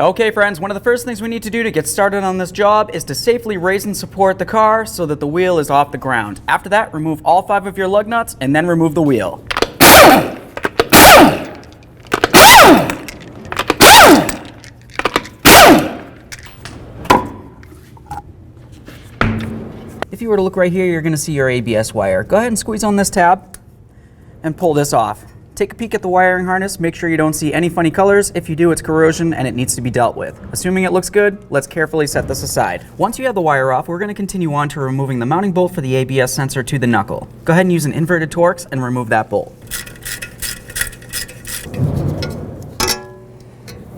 Okay friends, one of the first things we need to do to get started on this job is to safely raise and support the car so that the wheel is off the ground. After that, remove all 5 of your lug nuts and then remove the wheel. If you were to look right here, you're going to see your ABS wire. Go ahead and squeeze on this tab and pull this off. Take a peek at the wiring harness, make sure you don't see any funny colors. If you do, it's corrosion and it needs to be dealt with. Assuming it looks good, let's carefully set this aside. Once you have the wire off, we're going to continue on to removing the mounting bolt for the ABS sensor to the knuckle. Go ahead and use an inverted Torx and remove that bolt.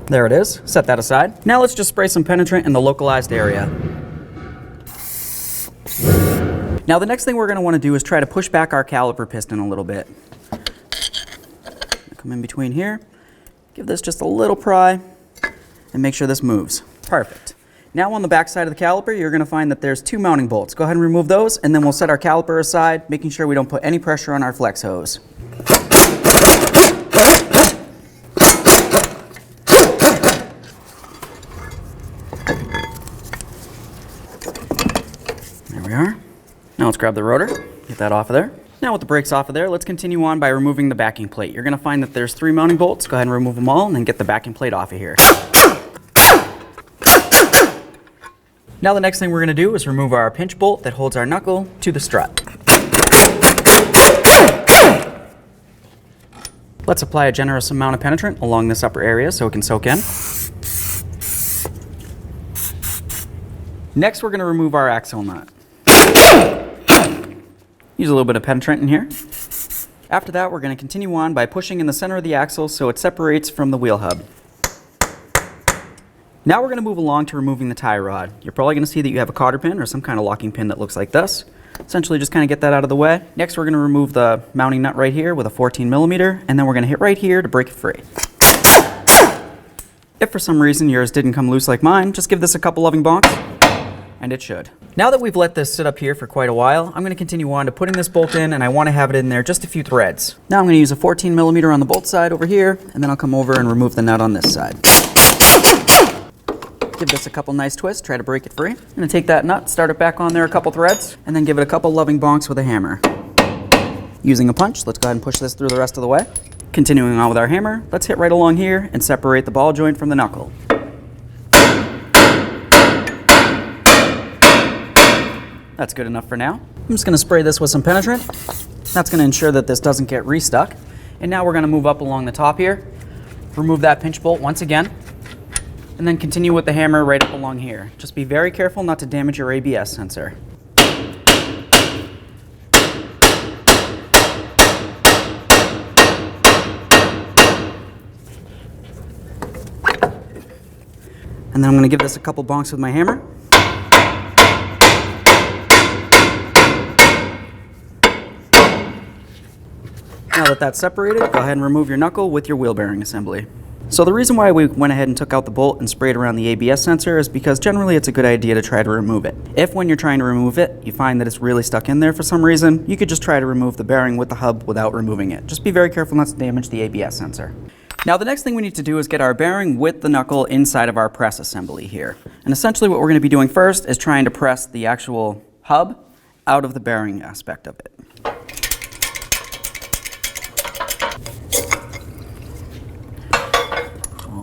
There it is, set that aside. Now let's just spray some penetrant in the localized area. Now the next thing we're going to want to do is try to push back our caliper piston a little bit. Come in between here, give this just a little pry, and make sure this moves. Perfect. Now on the back side of the caliper, you're going to find that there's 2 mounting bolts. Go ahead and remove those, and then we'll set our caliper aside, making sure we don't put any pressure on our flex hose. There we are. Now let's grab the rotor, get that off of there. Now with the brakes off of there, let's continue on by removing the backing plate. You're going to find that there's 3 mounting bolts. Go ahead and remove them all and then get the backing plate off of here. Now the next thing we're going to do is remove our pinch bolt that holds our knuckle to the strut. Let's apply a generous amount of penetrant along this upper area so it can soak in. Next we're going to remove our axle nut. Use a little bit of penetrant in here. After that, we're going to continue on by pushing in the center of the axle so it separates from the wheel hub. Now we're going to move along to removing the tie rod. You're probably going to see that you have a cotter pin or some kind of locking pin that looks like this. Essentially just kind of get that out of the way. Next we're going to remove the mounting nut right here with a 14mm, and then we're going to hit right here to break it free. If for some reason yours didn't come loose like mine, just give this a couple loving bonks, and it should. Now that we've let this sit up here for quite a while, I'm going to continue on to putting this bolt in, and I want to have it in there just a few threads. Now I'm going to use a 14mm on the bolt side over here, and then I'll come over and remove the nut on this side. Give this a couple nice twists, try to break it free. I'm going to take that nut, start it back on there a couple threads, and then give it a couple loving bonks with a hammer. Using a punch, let's go ahead and push this through the rest of the way. Continuing on with our hammer, let's hit right along here and separate the ball joint from the knuckle. That's good enough for now. I'm just going to spray this with some penetrant. That's going to ensure that this doesn't get restuck. And now we're going to move up along the top here, remove that pinch bolt once again, and then continue with the hammer right up along here. Just be very careful not to damage your ABS sensor. And then I'm going to give this a couple bonks with my hammer. Now that that's separated, go ahead and remove your knuckle with your wheel bearing assembly. So the reason why we went ahead and took out the bolt and sprayed around the ABS sensor is because generally it's a good idea to try to remove it. If when you're trying to remove it, you find that it's really stuck in there for some reason, you could just try to remove the bearing with the hub without removing it. Just be very careful not to damage the ABS sensor. Now the next thing we need to do is get our bearing with the knuckle inside of our press assembly here. And essentially what we're going to be doing first is trying to press the actual hub out of the bearing aspect of it.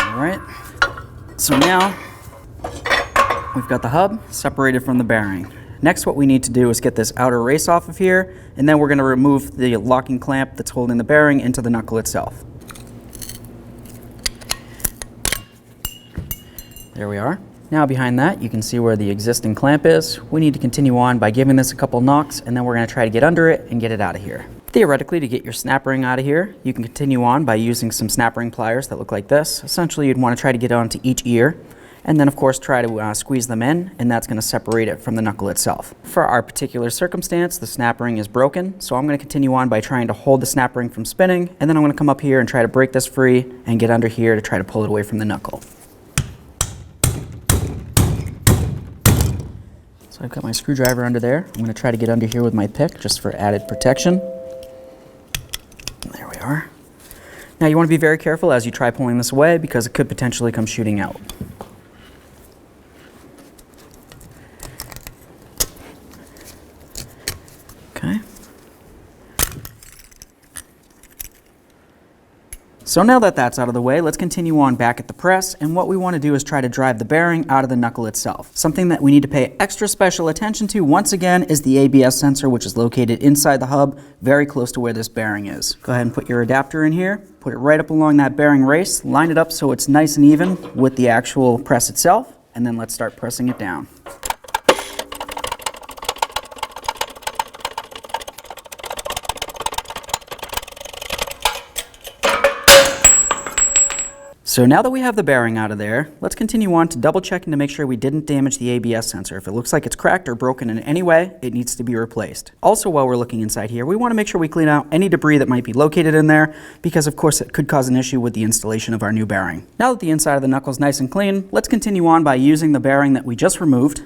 Alright, so now we've got the hub separated from the bearing. Next what we need to do is get this outer race off of here, and then we're going to remove the locking clamp that's holding the bearing into the knuckle itself. There we are. Now behind that you can see where the existing clamp is. We need to continue on by giving this a couple knocks, and then we're going to try to get under it and get it out of here. Theoretically, to get your snap ring out of here, you can continue on by using some snap ring pliers that look like this. Essentially, you'd want to try to get onto each ear, and then of course try to squeeze them in, and that's going to separate it from the knuckle itself. For our particular circumstance, the snap ring is broken, so I'm going to continue on by trying to hold the snap ring from spinning, and then I'm going to come up here and try to break this free and get under here to try to pull it away from the knuckle. So I've got my screwdriver under there. I'm going to try to get under here with my pick just for added protection. There we are. Now you want to be very careful as you try pulling this away because it could potentially come shooting out. So now that that's out of the way, let's continue on back at the press, and what we want to do is try to drive the bearing out of the knuckle itself. Something that we need to pay extra special attention to once again is the ABS sensor, which is located inside the hub, very close to where this bearing is. Go ahead and put your adapter in here, put it right up along that bearing race, line it up so it's nice and even with the actual press itself, and then let's start pressing it down. So now that we have the bearing out of there, let's continue on to double checking to make sure we didn't damage the ABS sensor. If it looks like it's cracked or broken in any way, it needs to be replaced. Also, while we're looking inside here, we want to make sure we clean out any debris that might be located in there, because of course it could cause an issue with the installation of our new bearing. Now that the inside of the knuckle is nice and clean, let's continue on by using the bearing that we just removed.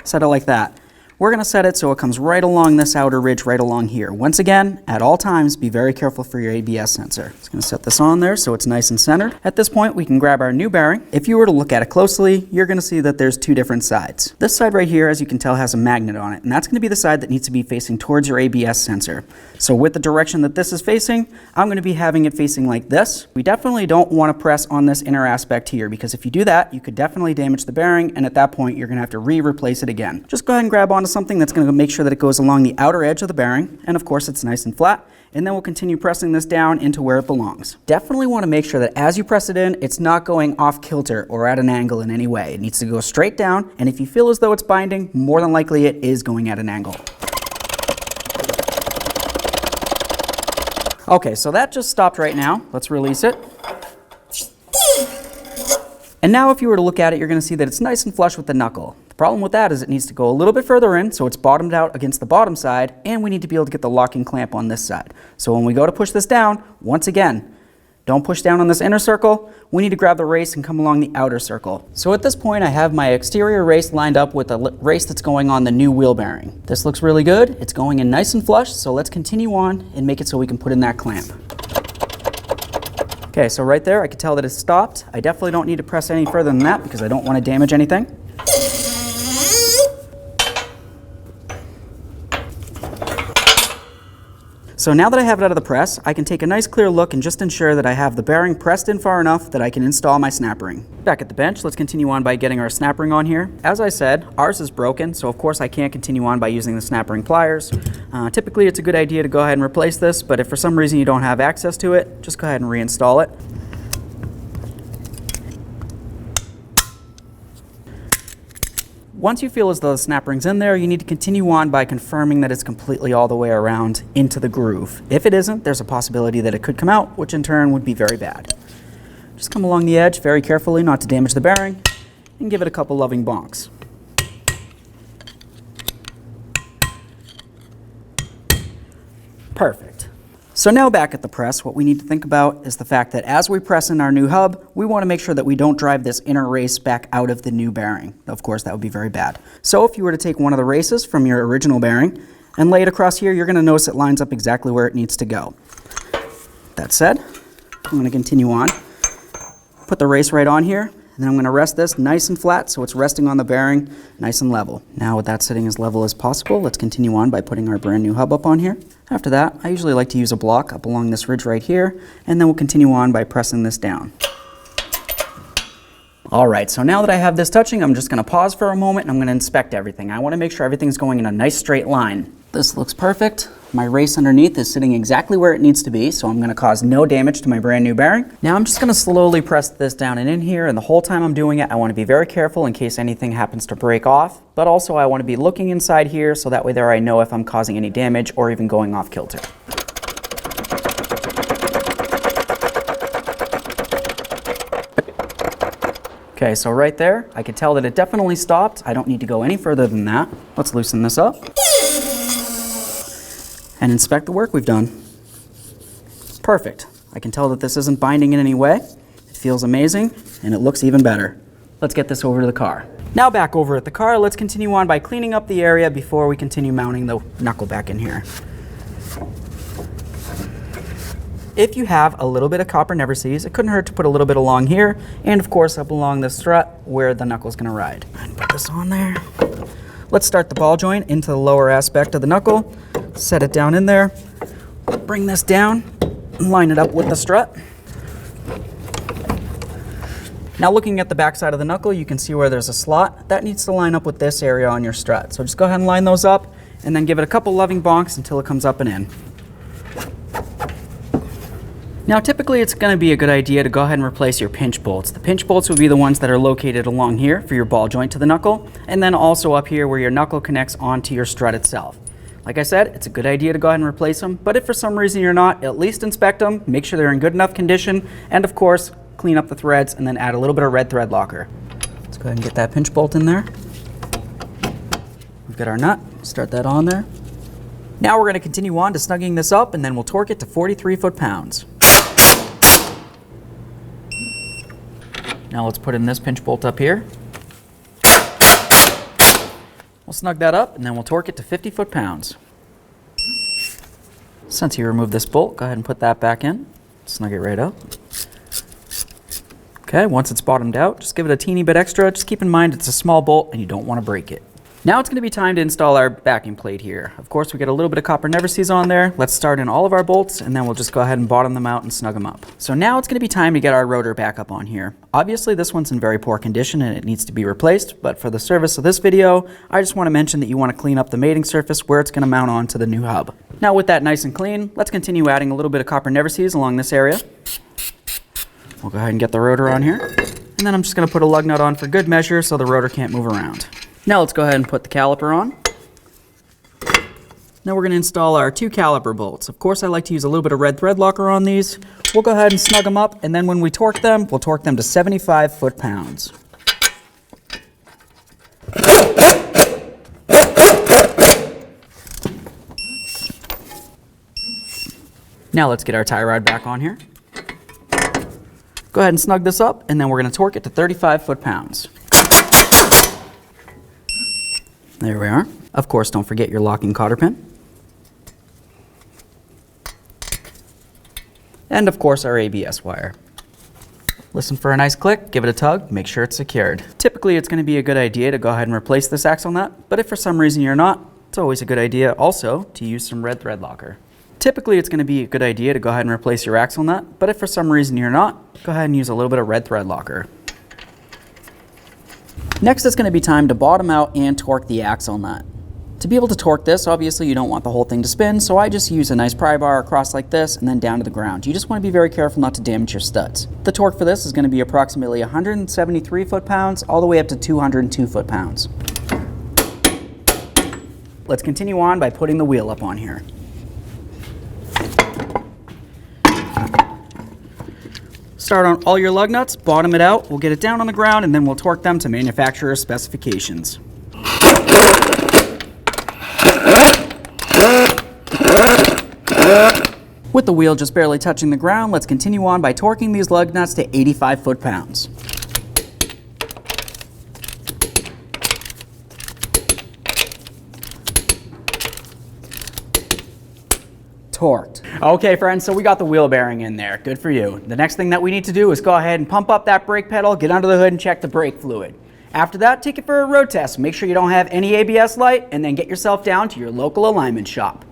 Set it like that. We're going to set it so it comes right along this outer ridge right along here. Once again, at all times, be very careful for your ABS sensor. Just going to set this on there so it's nice and centered. At this point, we can grab our new bearing. If you were to look at it closely, you're going to see that there's two different sides. This side right here, as you can tell, has a magnet on it, and that's going to be the side that needs to be facing towards your ABS sensor. So with the direction that this is facing, I'm going to be having it facing like this. We definitely don't want to press on this inner aspect here, because if you do that, you could definitely damage the bearing, and at that point, you're going to have to re-replace it again. Just go ahead and grab onto something that's going to make sure that it goes along the outer edge of the bearing, and of course it's nice and flat, and then we'll continue pressing this down into where it belongs. Definitely want to make sure that as you press it in, it's not going off kilter or at an angle in any way. It needs to go straight down, and if you feel as though it's binding, more than likely it is going at an angle. Okay, so that just stopped right now. Let's release it. And now if you were to look at it, you're going to see that it's nice and flush with the knuckle. The problem with that is it needs to go a little bit further in, so it's bottomed out against the bottom side, and we need to be able to get the locking clamp on this side. So when we go to push this down, once again, don't push down on this inner circle. We need to grab the race and come along the outer circle. So at this point, I have my exterior race lined up with the race that's going on the new wheel bearing. This looks really good. It's going in nice and flush, so let's continue on and make it so we can put in that clamp. Okay, so right there, I can tell that it's stopped. I definitely don't need to press any further than that because I don't want to damage anything. So now that I have it out of the press, I can take a nice clear look and just ensure that I have the bearing pressed in far enough that I can install my snap ring. Back at the bench, let's continue on by getting our snap ring on here. As I said, ours is broken, so of course I can't continue on by using the snap ring pliers. Typically it's a good idea to go ahead and replace this, but if for some reason you don't have access to it, just go ahead and reinstall it. Once you feel as though the snap ring's in there, you need to continue on by confirming that it's completely all the way around into the groove. If it isn't, there's a possibility that it could come out, which in turn would be very bad. Just come along the edge very carefully not to damage the bearing, and give it a couple loving bonks. Perfect. So now back at the press, what we need to think about is the fact that as we press in our new hub, we want to make sure that we don't drive this inner race back out of the new bearing. Of course, that would be very bad. So if you were to take one of the races from your original bearing and lay it across here, you're going to notice it lines up exactly where it needs to go. That said, I'm going to continue on. Put the race right on here, and then I'm going to rest this nice and flat so it's resting on the bearing nice and level. Now with that sitting as level as possible, let's continue on by putting our brand new hub up on here. After that, I usually like to use a block up along this ridge right here, and then we'll continue on by pressing this down. All right, so now that I have this touching, I'm just going to pause for a moment and I'm going to inspect everything. I want to make sure everything's going in a nice straight line. This looks perfect. My race underneath is sitting exactly where it needs to be, so I'm going to cause no damage to my brand new bearing. Now I'm just going to slowly press this down and in here, and the whole time I'm doing it, I want to be very careful in case anything happens to break off, but also I want to be looking inside here so that way there I know if I'm causing any damage or even going off kilter. Okay, so right there, I can tell that it definitely stopped. I don't need to go any further than that. Let's loosen this up and inspect the work we've done. Perfect. I can tell that this isn't binding in any way. It feels amazing, and it looks even better. Let's get this over to the car. Now back over at the car, let's continue on by cleaning up the area before we continue mounting the knuckle back in here. If you have a little bit of copper never sees, it couldn't hurt to put a little bit along here, and of course up along the strut where the knuckle's gonna ride. And put this on there. Let's start the ball joint into the lower aspect of the knuckle, set it down in there, bring this down, and line it up with the strut. Now looking at the back side of the knuckle, you can see where there's a slot. That needs to line up with this area on your strut. So just go ahead and line those up and then give it a couple loving bonks until it comes up and in. Now typically it's going to be a good idea to go ahead and replace your pinch bolts. The pinch bolts would be the ones that are located along here for your ball joint to the knuckle, and then also up here where your knuckle connects onto your strut itself. Like I said, it's a good idea to go ahead and replace them, but if for some reason you're not, at least inspect them, make sure they're in good enough condition, and of course, clean up the threads and then add a little bit of red thread locker. Let's go ahead and get that pinch bolt in there. We've got our nut, start that on there. Now we're going to continue on to snugging this up, and then we'll torque it to 43 foot-pounds. Now let's put in this pinch bolt up here. We'll snug that up and then we'll torque it to 50 foot-pounds. Since you removed this bolt, go ahead and put that back in. Snug it right up. Okay, once it's bottomed out, just give it a teeny bit extra. Just keep in mind it's a small bolt and you don't want to break it. Now it's going to be time to install our backing plate here. Of course, we get a little bit of copper never sees on there. Let's start in all of our bolts and then we'll just go ahead and bottom them out and snug them up. So now it's going to be time to get our rotor back up on here. Obviously this one's in very poor condition and it needs to be replaced, but for the service of this video, I just want to mention that you want to clean up the mating surface where it's going to mount onto the new hub. Now with that nice and clean, let's continue adding a little bit of copper never sees along this area. We'll go ahead and get the rotor on here. And then I'm just going to put a lug nut on for good measure so the rotor can't move around. Now let's go ahead and put the caliper on. Now we're going to install our 2 caliper bolts. Of course, I like to use a little bit of red thread locker on these. We'll go ahead and snug them up, and then when we torque them, we'll torque them to 75 foot-pounds. Now let's get our tie rod back on here. Go ahead and snug this up, and then we're going to torque it to 35 foot-pounds. There we are. Of course, don't forget your locking cotter pin. And of course, our ABS wire. Listen for a nice click, give it a tug, make sure it's secured. Typically, it's going to be a good idea to go ahead and replace this axle nut, but if for some reason you're not, it's always a good idea also to use some red thread locker. Typically, it's going to be a good idea to go ahead and replace your axle nut, but if for some reason you're not, go ahead and use a little bit of red thread locker. Next, it's going to be time to bottom out and torque the axle nut. To be able to torque this, obviously you don't want the whole thing to spin, so I just use a nice pry bar across like this and then down to the ground. You just want to be very careful not to damage your studs. The torque for this is going to be approximately 173 foot-pounds all the way up to 202 foot-pounds. Let's continue on by putting the wheel up on here. Start on all your lug nuts, bottom it out, we'll get it down on the ground, and then we'll torque them to manufacturer's specifications. With the wheel just barely touching the ground, let's continue on by torquing these lug nuts to 85 foot-pounds. Torqued. Okay friends, so we got the wheel bearing in there. Good for you. The next thing that we need to do is go ahead and pump up that brake pedal, get under the hood and check the brake fluid. After that, take it for a road test. Make sure you don't have any ABS light, and then get yourself down to your local alignment shop.